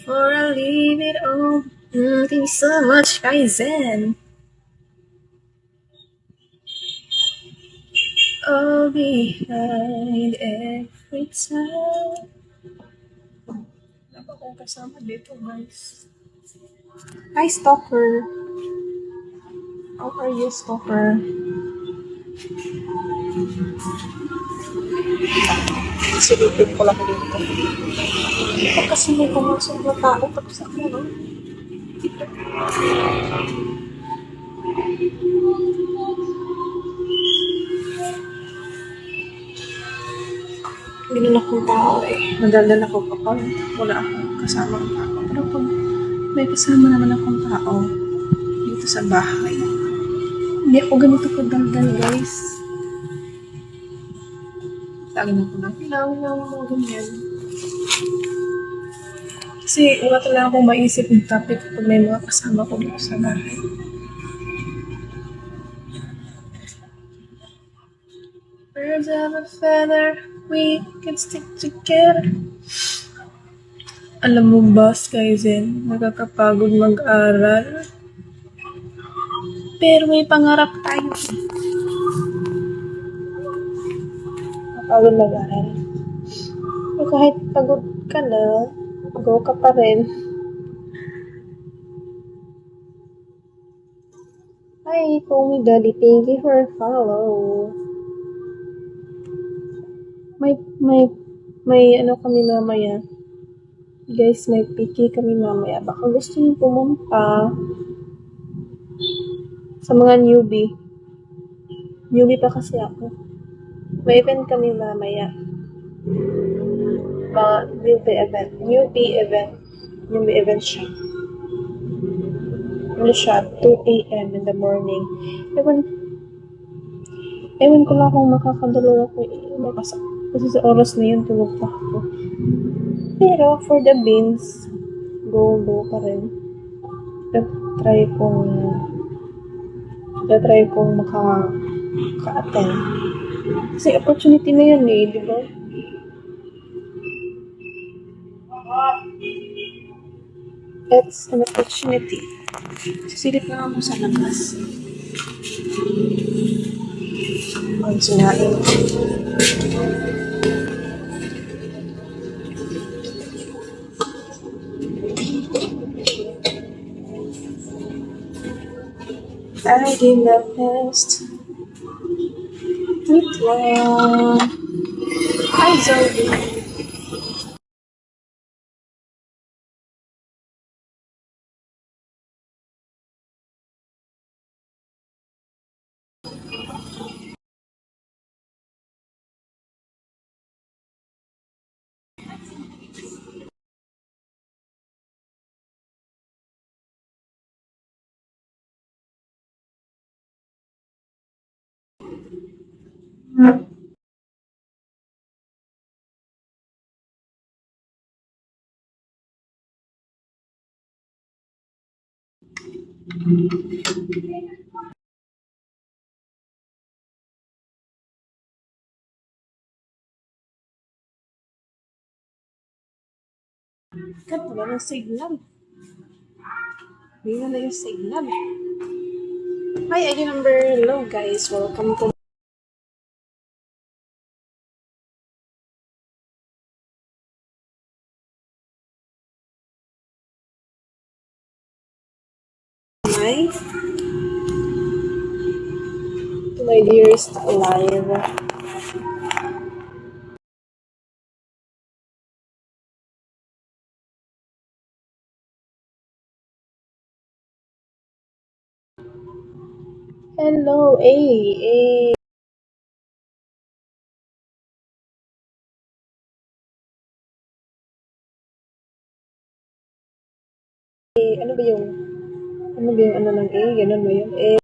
before I leave it all. Thank you so much, Kaizen. All behind every time. Wala pa akong kasama dito, guys. Hi, Stalker. How are you, Stalker? Silipin ko lang dito. Ito kasi may pumasok na tao tapos ako, no? Ganun akong tao eh. Madaldal ako kapag wala akong kasama ang tao. Pero pag may kasama naman akong tao dito sa bahay, hindi ako ganito kadaldal, guys. Lagi na ako ng ilaw, mga ganyan. Kasi wala talaga akong maisip ng topic pag may mga kasama ko dito sa bahay. Birds of a feather, we can stick together. Alam mo ba, Skyzen, nakakapagod mag-aral. Pero may pangarap tayo. Nakapagod mag-aral. Pero kahit pagod ka na, go ka pa rin. Hi, call me Daddy. Thank you for follow. May ano kami mamaya. Guys, may piki kami mamaya. Baka gusto niyo pumunta sa mga newbie. Newbie pa kasi ako. May event kami mamaya. Newbie event siya. Ano siya? 2 a.m. in the morning. Ewan ko lang kung makakadalo ako. Kasi sa oras na yun, tulog pa ako. Pero, for the beans, go pa rin. Try kong maka-attend. Kasi opportunity na yan eh, di ba? It's an opportunity. Sisilip na ako sa labas. Ang sinain. I did my best. With love. Hi, Zoe. Kat, wala ng signal. Hindi na yung signal. Hi, ID number. Hello, guys. Welcome to my dearest live. Hello, eh. Ano ba yung ano ng A? Ganun ba yun?